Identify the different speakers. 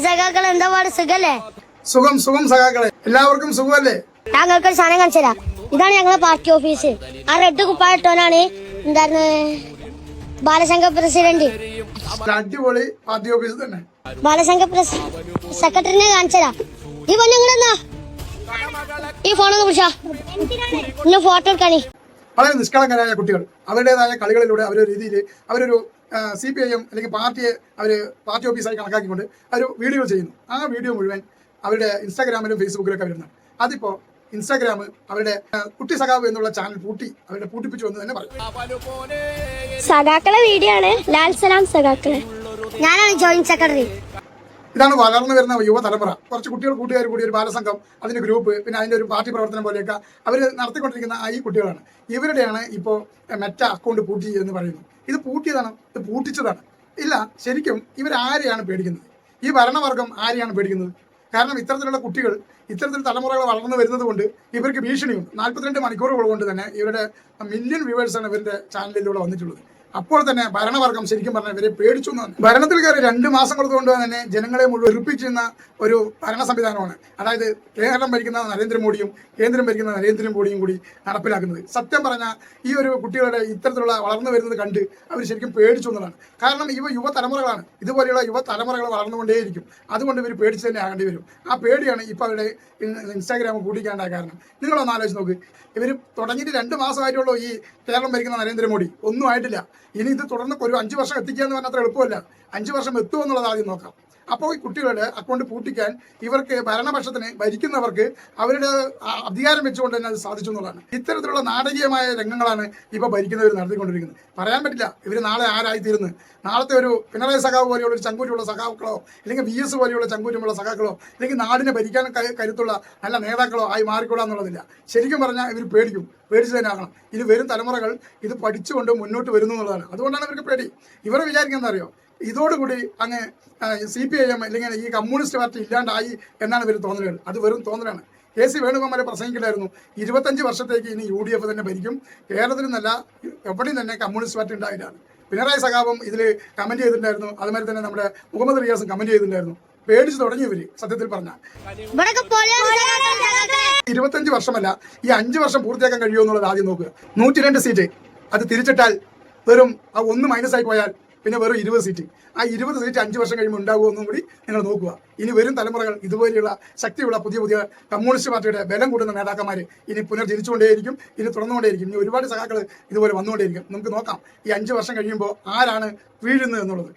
Speaker 1: സഖാക്കൾ എന്താ പാട് സുഖല്ലേ?
Speaker 2: സുഖം സുഖം സഖാക്കളെ, എല്ലാവർക്കും സുഖമല്ലേ?
Speaker 1: ഞങ്ങൾക്ക് ഒരു സാധനം കാണിച്ചു തരാം. ഇതാണ് ഞങ്ങളെ പാർട്ടി ഓഫീസ്. ആ റെഡ് കുപ്പായിട്ടോനാണ് എന്തായിരുന്നു ബാലസംഘ പ്രസിഡന്റ്.
Speaker 2: അടിപൊളി പാർട്ടി ഓഫീസ് തന്നെ.
Speaker 1: ബാലസംഘ സെക്രട്ടറിനെ കാണിച്ചു തരാം. ഈ പൊന്നെങ്ങനെന്നാ ഈ ഫോണൊന്ന് പിടിച്ചാ ഇന്ന് ഫോട്ടോ എടുക്കാണി.
Speaker 2: വളരെ നിഷ്കളങ്കരായ കുട്ടികൾ അവരുടേതായ കളികളിലൂടെ അവരൊരു രീതിയിൽ അവരൊരു CPIM അല്ലെങ്കിൽ പാർട്ടിയെ പാർട്ടി ഓഫീസായി കണക്കാക്കിക്കൊണ്ട് ഒരു വീഡിയോ ചെയ്യുന്നു. ആ വീഡിയോ മുഴുവൻ അവരുടെ ഇൻസ്റ്റാഗ്രാമിലും ഫേസ്ബുക്കിലൊക്കെ വരുന്നത്. അതിപ്പോ ഇൻസ്റ്റാഗ്രാം അവരുടെ കുട്ടി സഖാവ് എന്നുള്ള ചാനൽ പൂട്ടിപ്പിച്ചു എന്ന് തന്നെ പറയും.
Speaker 1: സഖാക്കളെ വീഡിയോ ആണ്. ലാൽ സലാം സഖാക്കളെ. ഞാനാണ് ജോയിന്റ് സെക്രട്ടറി.
Speaker 2: ഇതാണ് വളർന്നു വരുന്ന യുവതലമുറ. കുറച്ച് കുട്ടികൾ കൂട്ടുകാർ കൂടി ഒരു ബാലസംഘം, അതിന്റെ ഗ്രൂപ്പ്, പിന്നെ അതിന്റെ ഒരു പാർട്ടി പ്രവർത്തനം പോലെയൊക്കെ അവർ നടത്തിക്കൊണ്ടിരിക്കുന്ന ഈ കുട്ടികളാണ്. ഇവരുടെയാണ് ഇപ്പോൾ മെറ്റ അക്കൗണ്ട് പൂട്ടി എന്ന് പറയുന്നത്. ഇത് പൂട്ടിയതാണ്, ഇത് പൂട്ടിച്ചതാണ്. ഇല്ല, ശരിക്കും ഇവരാരെയാണ് പേടിക്കുന്നത്? ഈ ഭരണവർഗം ആരെയാണ് പേടിക്കുന്നത്? കാരണം ഇത്തരത്തിലുള്ള കുട്ടികൾ, ഇത്തരത്തിൽ തലമുറകൾ വളർന്നു വരുന്നത് കൊണ്ട് ഇവർക്ക് ഭീഷണിയുണ്ട്. 42 മണിക്കൂറുകൾ കൊണ്ട് തന്നെ ഇവരുടെ മില്യൺ വ്യൂവേഴ്സാണ് ഇവരുടെ ചാനലിലൂടെ വന്നിട്ടുള്ളത്. അപ്പോൾ തന്നെ ഭരണവർഗം ശരിക്കും പറഞ്ഞാൽ ഇവരെ പേടിച്ചു എന്നാണ്. ഭരണത്തിൽ കയറി 2 മാസം കൊണ്ട് തന്നെ ജനങ്ങളെ മുഴുവൻ വെറുപ്പിച്ചിരുന്ന ഒരു ഭരണ സംവിധാനമാണ്. അതായത് കേരളം ഭരിക്കുന്ന നരേന്ദ്രമോദിയും കേന്ദ്രം ഭരിക്കുന്ന നരേന്ദ്രമോദിയും കൂടി നടപ്പിലാക്കുന്നത്. സത്യം പറഞ്ഞാൽ ഈ ഒരു കുട്ടികളുടെ ഇത്തരത്തിലുള്ള വളർന്നു വരുന്നത് കണ്ട് അവർ ശരിക്കും പേടിച്ചു എന്നതാണ്. കാരണം യുവതലമുറകളാണ്. ഇതുപോലെയുള്ള യുവതലമുറകൾ വളർന്നുകൊണ്ടേയിരിക്കും. അതുകൊണ്ട് ഇവർ പേടിച്ച് തന്നെ ആകേണ്ടി വരും. ആ പേടിയാണ് ഇപ്പോൾ അവരുടെ ഇൻസ്റ്റാഗ്രാം പൂട്ടിക്കാണ്ടായ കാരണം. നിങ്ങളൊന്ന് ആലോചിച്ച് നോക്ക്. ഇവർ തുടങ്ങിയിട്ട് 2 മാസമായിട്ടുള്ളൂ ഈ കേരളം ഭരിക്കുന്ന നരേന്ദ്രമോദി. ഒന്നും ആയിട്ടില്ല. ഇനി ഇത് തുടർന്ന് ഒരു 5 വർഷം എത്തിക്കുക എന്ന് പറഞ്ഞാൽ അത്ര എളുപ്പമല്ല. 5 വർഷം എത്തുമെന്നുള്ളത് ആദ്യം നോക്കാം. അപ്പോൾ ഈ കുട്ടികളുടെ അക്കൗണ്ട് പൂട്ടിക്കാൻ ഇവർക്ക് ഭരണപക്ഷത്തിന് ഭരിക്കുന്നവർക്ക് അവരുടെ അധികാരം വെച്ചുകൊണ്ട് തന്നെ അത് സാധിച്ചു എന്നുള്ളതാണ്. ഇത്തരത്തിലുള്ള നാടകീയമായ രംഗങ്ങളാണ് ഇപ്പോൾ ഭരിക്കുന്നവർ നടത്തിക്കൊണ്ടിരിക്കുന്നത്. പറയാൻ പറ്റില്ല ഇവർ നാളെ ആരായിത്തീരുന്നത്. നാളത്തെ ഒരു പിണറായി സഖാവ് പോലെയുള്ള ഒരു ചങ്കൂറ്റുള്ള സഖാക്കളോ, അല്ലെങ്കിൽ VS പോലെയുള്ള ചങ്കൂറ്റുമുള്ള സഖാക്കളോ, അല്ലെങ്കിൽ നാടിനെ ഭരിക്കാൻ കരുത്തുള്ള നല്ല നേതാക്കളോ ആയി മാറിക്കൊള്ളാന്നുള്ളതില്ല. ശരിക്കും പറഞ്ഞാൽ ഇവർ പേടിക്കും. പേടിച്ചു തന്നെ ആകണം. ഇനി വരും തലമുറകൾ ഇത് പഠിച്ചുകൊണ്ട് മുന്നോട്ട് വരുന്നു എന്നുള്ളതാണ്. അതുകൊണ്ടാണ് ഇവർക്ക് പേടി. ഇവരെ വിചാരിക്കുന്നത് അറിയോ? ഇതോടുകൂടി അങ്ങ് CPIM അല്ലെങ്കിൽ ഈ കമ്മ്യൂണിസ്റ്റ് പാർട്ടി ഇല്ലാണ്ടായി എന്നാണ് ഇവർ തോന്നലുകൾ. അത് വെറും തോന്നലാണ്. KC വേണുഗോപാലെ പ്രസംഗിക്കില്ലായിരുന്നു 25 വർഷത്തേക്ക് ഇനി UDF തന്നെ ഭരിക്കും, കേരളത്തിൽ നിന്നല്ല എവിടെയും തന്നെ കമ്മ്യൂണിസ്റ്റ് പാർട്ടി ഉണ്ടായില്ല. പിണറായി സഖാവും ഇതിൽ കമന്റ് ചെയ്തിട്ടുണ്ടായിരുന്നു. അതുമാതിരി തന്നെ നമ്മുടെ മുഹമ്മദ് റിയാസും കമന്റ് ചെയ്തിട്ടുണ്ടായിരുന്നു. പേടിച്ചു തുടങ്ങി ഇവര്. സത്യത്തിൽ പറഞ്ഞാൽ 25 വർഷമല്ല, ഈ 5 വർഷം പൂർത്തിയാക്കാൻ കഴിയുമോ എന്നുള്ളത് ആദ്യം നോക്കുക. 102 സീറ്റ് അത് തിരിച്ചിട്ടാൽ വെറും ആ 1 മൈനസായി പോയാൽ പിന്നെ വെറും 20 സീറ്റ്. ആ 20 സീറ്റ് 5 വർഷം കഴിയുമ്പോൾ ഉണ്ടാകുമോ എന്നും കൂടി നിങ്ങൾ നോക്കുക. ഇനി വരും തലമുറകൾ ഇതുപോലെയുള്ള ശക്തിയുള്ള പുതിയ കമ്മ്യൂണിസ്റ്റ് പാർട്ടിയുടെ ബലം കൂടുന്ന നേതാക്കന്മാർ ഇനി പുനർജനിച്ചുകൊണ്ടേയിരിക്കും. ഇനി തുറന്നുകൊണ്ടേയിരിക്കും. ഇനി ഒരുപാട് സഖാക്കൾ ഇതുപോലെ വന്നുകൊണ്ടേയിരിക്കും. നമുക്ക് നോക്കാം ഈ 5 വർഷം കഴിയുമ്പോൾ ആരാണ് വീഴുന്നത് എന്നുള്ളത്.